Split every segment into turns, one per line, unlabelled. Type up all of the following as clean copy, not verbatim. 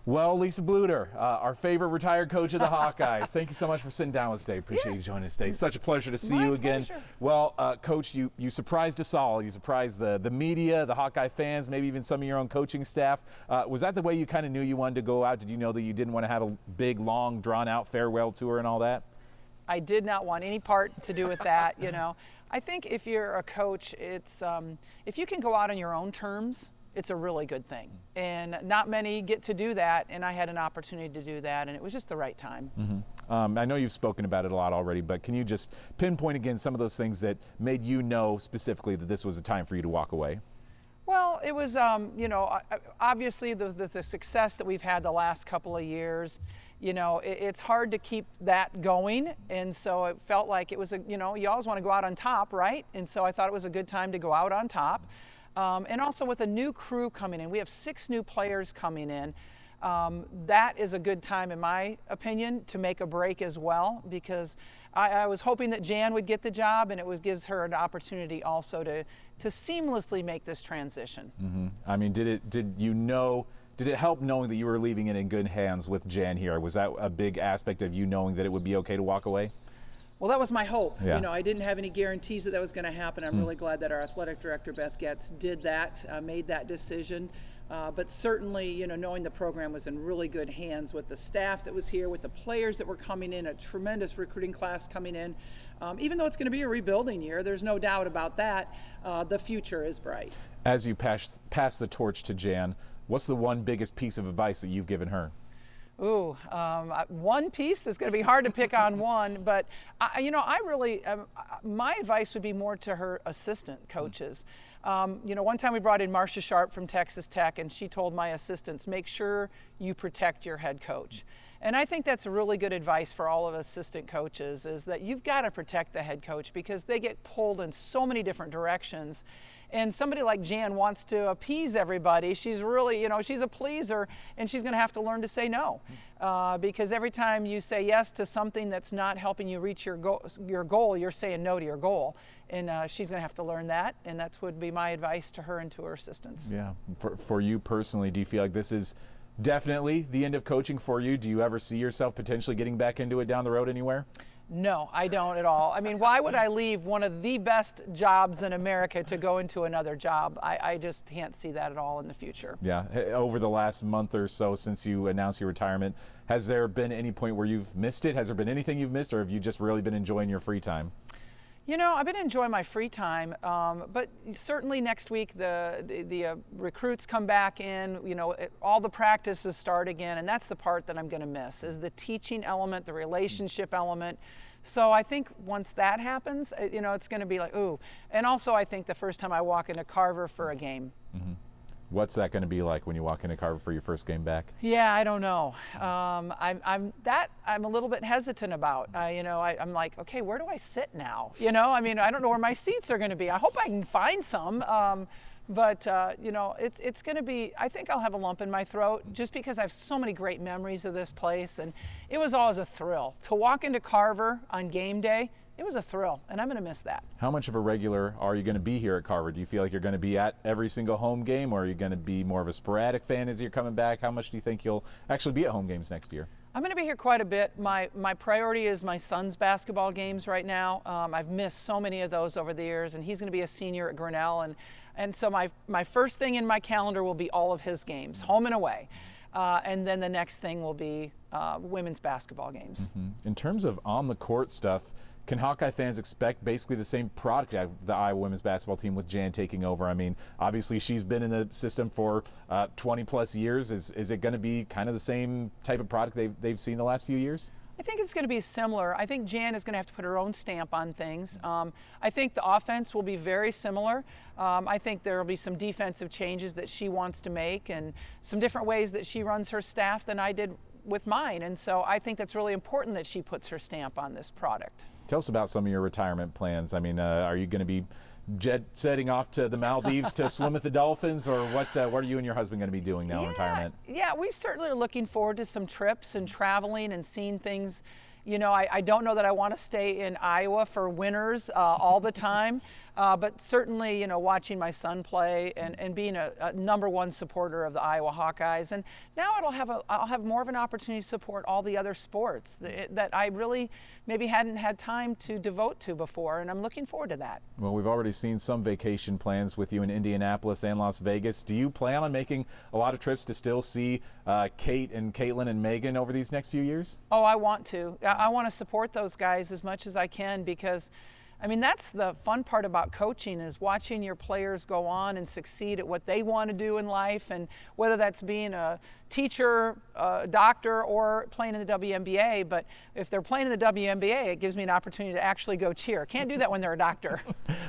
Well, Lisa Bluder, our favorite retired coach of the Hawkeyes. Thank you so much for sitting down with us today. Appreciate you joining us today. Such a pleasure to see you again.
Pleasure.
Well, Coach, you surprised us all. You surprised the media, the Hawkeye fans, maybe even some of your own coaching staff. Was that the way you kind of knew you wanted to go out? Did you know that you didn't want to have a big, long, drawn-out farewell tour and all that?
I did not want any part to do with that. You know, I think if you're a coach, it's if you can go out on your own terms, it's a really good thing. And not many get to do that, and I had an opportunity to do that, and it was just the right time.
I know you've spoken about it a lot already, but can you just pinpoint again some of those things that made you know specifically that this was a time for you to walk away?
Well, it was, you know, obviously the success that we've had the last couple of years, you know, it's hard to keep that going. And so it felt like it was, you know, you always want to go out on top, right? And so I thought it was a good time to go out on top. And also with a new crew coming in, we have 6 new players coming in. That is a good time, in my opinion, to make a break as well, because I was hoping that Jan would get the job, and it gives her an opportunity also to seamlessly make this transition.
I mean, did it help knowing that you were leaving it in good hands with Jan here? Was that a big aspect of you knowing that it would be okay to walk away?
Well, that was my hope.
Yeah.
You know, I didn't have any guarantees that was going to happen. I'm really glad that our athletic director, Beth Getz, did that, made that decision. But certainly, you know, knowing the program was in really good hands with the staff that was here, with the players that were coming in, a tremendous recruiting class coming in. Even though it's going to be a rebuilding year, there's no doubt about that, the future is bright.
As you pass the torch to Jan, what's the one biggest piece of advice that you've given her?
Ooh, one piece is going to be hard to pick on one, but you know, I really, my advice would be more to her assistant coaches. You know, one time we brought in Marcia Sharp from Texas Tech, and she told my assistants, make sure you protect your head coach. And I think that's really good advice for all of assistant coaches, is that you've got to protect the head coach because they get pulled in so many different directions. And somebody like Jan wants to appease everybody. She's really, you know, she's a pleaser, and she's going to have to learn to say no. Because every time you say yes to something that's not helping you reach your goal, you're saying no to your goal. And she's going to have to learn that, and that would be my advice to her and to her assistants.
Yeah. For you personally, do you feel like this is definitely the end of coaching for you? Do you ever see yourself potentially getting back into it down the road anywhere?
No, I don't at all. I mean, why would I leave one of the best jobs in America to go into another job? I just can't see that at all in the future.
Yeah. Over the last month or so since you announced your retirement, has there been any point where you've missed it? Has there been anything you've missed, or have you just really been enjoying your free time?
You know, I've been enjoying my free time, but certainly next week the recruits come back in, you know, all the practices start again, and that's the part that I'm going to miss, is the teaching element, the relationship element. So I think once that happens, you know, it's going to be like, ooh. And also I think the first time I walk into Carver for a game.
What's that going to be like when you walk into Carver for your first game back?
Yeah, I don't know. I'm a little bit hesitant about. You know, I'm like, okay, where do I sit now? You know, I mean, I don't know where my seats are going to be. I hope I can find some. But you know, it's going to be. I think I'll have a lump in my throat just because I have so many great memories of this place, and it was always a thrill to walk into Carver on game day. It was a thrill, and I'm going to miss that.
How much of a regular are you going to be here at Carver? Do you feel like you're going to be at every single home game, or are you going to be more of a sporadic fan as you're coming back? How much do you think you'll actually be at home games next year?
I'm going to be here quite a bit. My priority is my son's basketball games right now. I've missed so many of those over the years, and he's going to be a senior at Grinnell, and so my first thing in my calendar will be all of his games, home and away. And then the next thing will be women's basketball games.
In terms of on-the-court stuff, can Hawkeye fans expect basically the same product out of the Iowa women's basketball team with Jan taking over? I mean, obviously she's been in the system for 20 plus years. Is it going to be kind of the same type of product they've seen the last few years?
I think it's going to be similar. I think Jan is going to have to put her own stamp on things. I think the offense will be very similar. I think there will be some defensive changes that she wants to make and some different ways that she runs her staff than I did with mine. And so I think that's really important that she puts her stamp on this product.
Tell us about some of your retirement plans. I mean, are you going to be setting off to the Maldives to swim with the dolphins, or what are you and your husband going to be doing now in retirement?
Yeah, we certainly are looking forward to some trips and traveling and seeing things, I don't know that I want to stay in Iowa for winners all the time, but certainly, watching my son play and being a #1 supporter of the Iowa Hawkeyes. And now I'll have more of an opportunity to support all the other sports that I really maybe hadn't had time to devote to before, and I'm looking forward to that.
Well, we've already seen some vacation plans with you in Indianapolis and Las Vegas. Do you plan on making a lot of trips to still see Kate and Caitlin and Megan over these next few years?
Oh, I want to. I want to support those guys as much as I can, because that's the fun part about coaching, is watching your players go on and succeed at what they want to do in life, and whether that's being a teacher, a doctor, or playing in the WNBA. But if they're playing in the WNBA, it gives me an opportunity to actually go cheer. Can't do that when they're a doctor.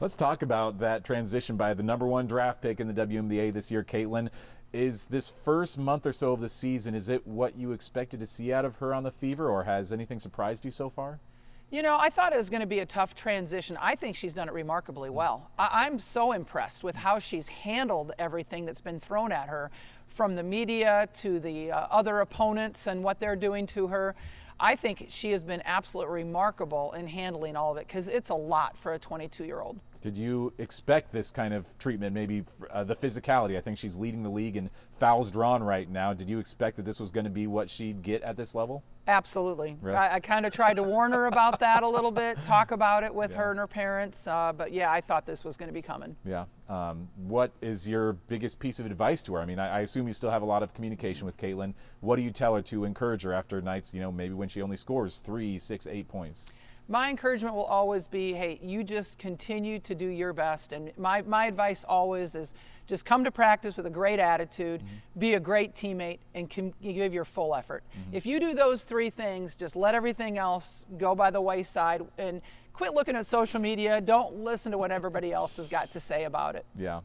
Let's talk about that transition by the #1 draft pick in the WNBA this year, Caitlin. Is this first month or so of the season, is it what you expected to see out of her on the Fever, or has anything surprised you so far?
I thought it was going to be a tough transition. I think she's done it remarkably well. I'm so impressed with how she's handled everything that's been thrown at her, from the media to the other opponents and what they're doing to her. I think she has been absolutely remarkable in handling all of it, because it's a lot for a 22-year-old.
Did you expect this kind of treatment, maybe the physicality? I think she's leading the league in fouls drawn right now. Did you expect that this was going to be what she'd get at this level?
Absolutely.
Really?
I kind of tried to warn her about that a little bit, talk about it with her and her parents. But yeah, I thought this was going to be coming.
Yeah. What is your biggest piece of advice to her? I assume you still have a lot of communication with Caitlin. What do you tell her to encourage her after nights, maybe when she only scores 3, 6, 8 points?
My encouragement will always be, hey, you just continue to do your best. And my advice always is just come to practice with a great attitude, be a great teammate, and give your full effort. If you do those 3 things, just let everything else go by the wayside and quit looking at social media. Don't listen to what everybody else has got to say about it.
Yeah.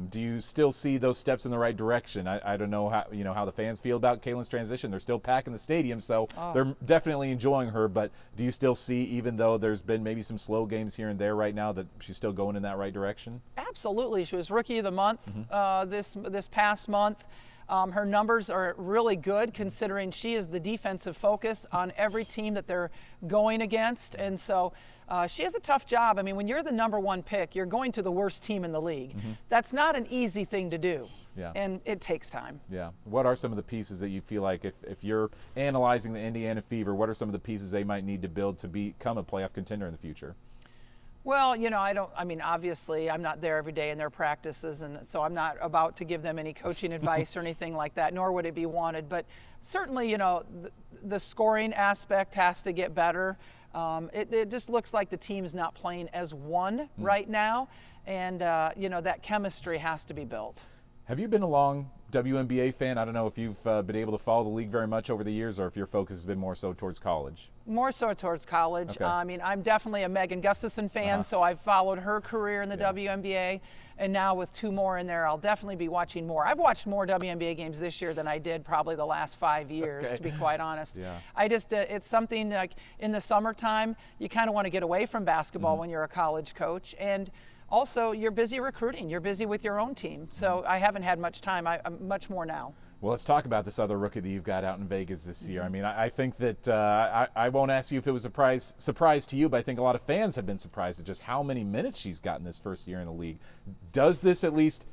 Do you still see those steps in the right direction? I don't know how the fans feel about Caitlin's transition. They're still packing the stadium, so they're definitely enjoying her. But do you still see, even though there's been maybe some slow games here and there right now, that she's still going in that right direction?
Absolutely. She was Rookie of the Month this past month. Her numbers are really good, considering she is the defensive focus on every team that they're going against. And so she has a tough job. When you're the #1 pick, you're going to the worst team in the league. That's not an easy thing to do.
Yeah.
And it takes time.
Yeah. What are some of the pieces that you feel like, if you're analyzing the Indiana Fever, what are some of the pieces they might need to build to become a playoff contender in the future?
Well, obviously I'm not there every day in their practices, and so I'm not about to give them any coaching advice or anything like that, nor would it be wanted. But certainly, the scoring aspect has to get better. It just looks like the team's not playing as one right now, and, that chemistry has to be built.
Have you been a long WNBA fan? I don't know if you've been able to follow the league very much over the years, or if your focus has been more so towards college.
More so towards college.
Okay.
I'm definitely a Megan Gustafson fan, so I've followed her career in the WNBA, and now with 2 more in there, I'll definitely be watching more. I've watched more WNBA games this year than I did probably the last 5 years, to be quite honest.
Yeah.
It's something like in the summertime, you kind of want to get away from basketball when you're a college coach, and also you're busy recruiting, you're busy with your own team. So I haven't had much time. I'm much more now.
Well, let's talk about this other rookie that you've got out in Vegas this year. I think that I won't ask you if it was a surprise to you, but I think a lot of fans have been surprised at just how many minutes she's gotten this first year in the league. Does this at least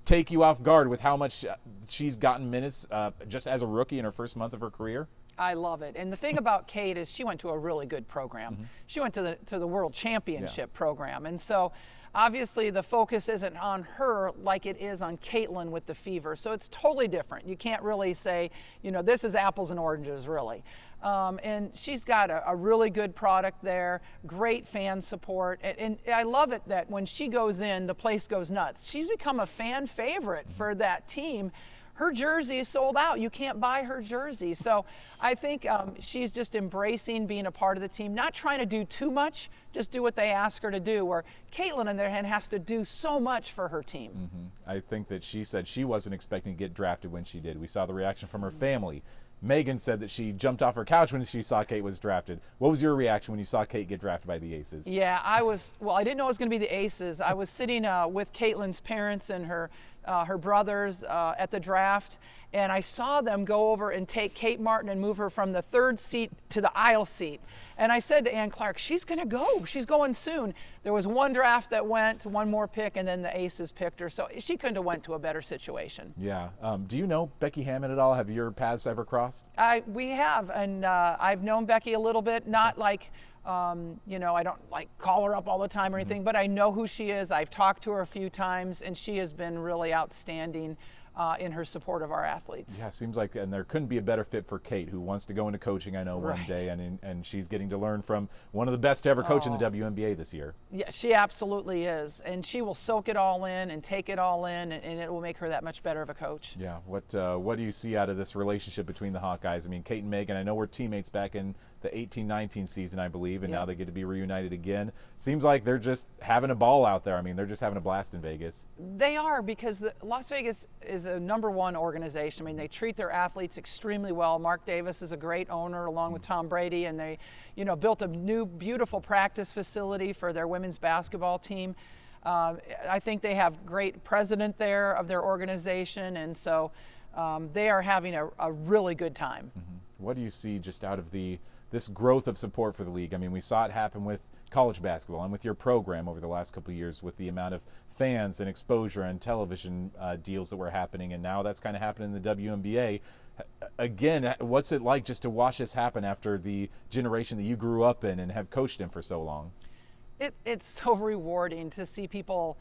take you off guard with how much she's gotten minutes just as a rookie in her first month of her career?
I love it. And the thing about Kate is she went to a really good program. She went to the World Championship program. And so obviously the focus isn't on her like it is on Caitlin with the Fever. So it's totally different. You can't really say, this is apples and oranges, really. And she's got a really good product there, great fan support. And I love it that when she goes in, the place goes nuts. She's become a fan favorite for that team. Her jersey is sold out. You can't buy her jersey. So I think she's just embracing being a part of the team, not trying to do too much, just do what they ask her to do, where Caitlin, on the other hand, has to do so much for her team.
I think that she said she wasn't expecting to get drafted when she did. We saw the reaction from her family. Megan said that she jumped off her couch when she saw Kate was drafted. What was your reaction when you saw Kate get drafted by the Aces?
Yeah, I didn't know it was going to be the Aces. I was sitting with Caitlin's parents and her her brothers at the draft, and I saw them go over and take Kate Martin and move her from the third seat to the aisle seat. And I said to Ann Clark, she's going to go. She's going soon. There was one draft that went, one more pick, and then the Aces picked her. So she couldn't have went to a better situation.
Yeah. Do you know Becky Hammond at all? Have your paths ever crossed?
We have, and I've known Becky a little bit, not like, you know, I don't like call her up all the time or anything, but I know who she is. I've talked to her a few times, and she has been really outstanding in her support of our athletes.
Yeah, seems like, and there couldn't be a better fit for Kate, who wants to go into coaching, I know, one day, and she's getting to learn from one of the best to ever coach in the WNBA this year.
Yeah, she absolutely is, and she will soak it all in and take it all in, and it will make her that much better of a coach.
Yeah, what do you see out of this relationship between the Hawkeyes? I mean, Kate and Megan, I know we're teammates back in the 18-19 season, I believe, and now they get to be reunited again. Seems like they're just having a ball out there. I mean, they're just having a blast in Vegas.
They are, because Las Vegas is a #1 organization. I mean, they treat their athletes extremely well. Mark Davis is a great owner, along with Tom Brady, and they, you know, built a new, beautiful practice facility for their women's basketball team. I think they have great president there of their organization, and so they are having a really good time.
What do you see just out of this growth of support for the league? I mean, we saw it happen with college basketball and with your program over the last couple of years, with the amount of fans and exposure and television deals that were happening, and now that's kind of happening in the WNBA. Again, what's it like just to watch this happen after the generation that you grew up in and have coached in for so long?
It's so rewarding to see people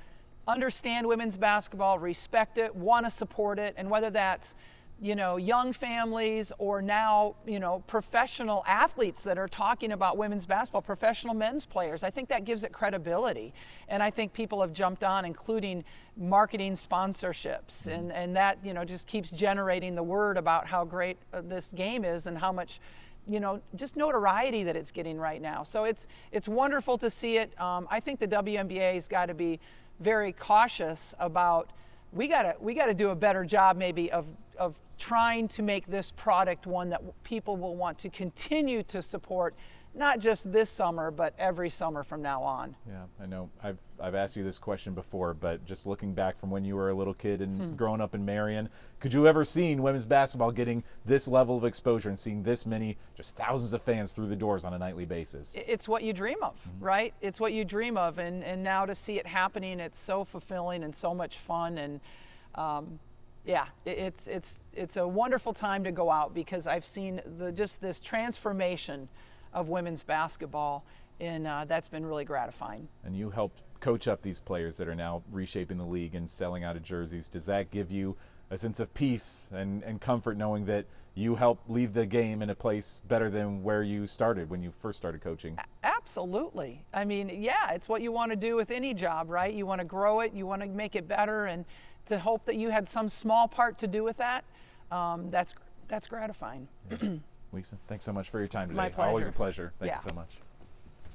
understand women's basketball, respect it, want to support it, and whether that's, you know, young families or now, you know, professional athletes that are talking about women's basketball, professional men's players. I think that gives it credibility. And I think people have jumped on, including marketing sponsorships. And that, you know, just keeps generating the word about how great this game is and how much, you know, just notoriety that it's getting right now. So it's wonderful to see it. I think the WNBA's got to be very cautious about, we got to do a better job maybe of trying to make this product one that people will want to continue to support, not just this summer, but every summer from now on.
Yeah, I know. I've asked you this question before, but just looking back from when you were a little kid and growing up in Marion, could you ever seen women's basketball getting this level of exposure and seeing this many, just thousands of fans through the doors on a nightly basis?
It's what you dream of, right? It's what you dream of, and now to see it happening, it's so fulfilling and so much fun. And yeah, it's a wonderful time to go out, because I've seen just this transformation of women's basketball, and that's been really gratifying.
And you helped coach up these players that are now reshaping the league and selling out of jerseys. Does that give you a sense of peace and comfort knowing that you helped leave the game in a place better than where you started when you first started coaching?
Absolutely. I mean, yeah, it's what you want to do with any job, right? You want to grow it, you want to make it better, and to hope that you had some small part to do with that, that's gratifying.
Lisa, thanks so much for your time today.
My pleasure.
Always a pleasure. Thank you so much.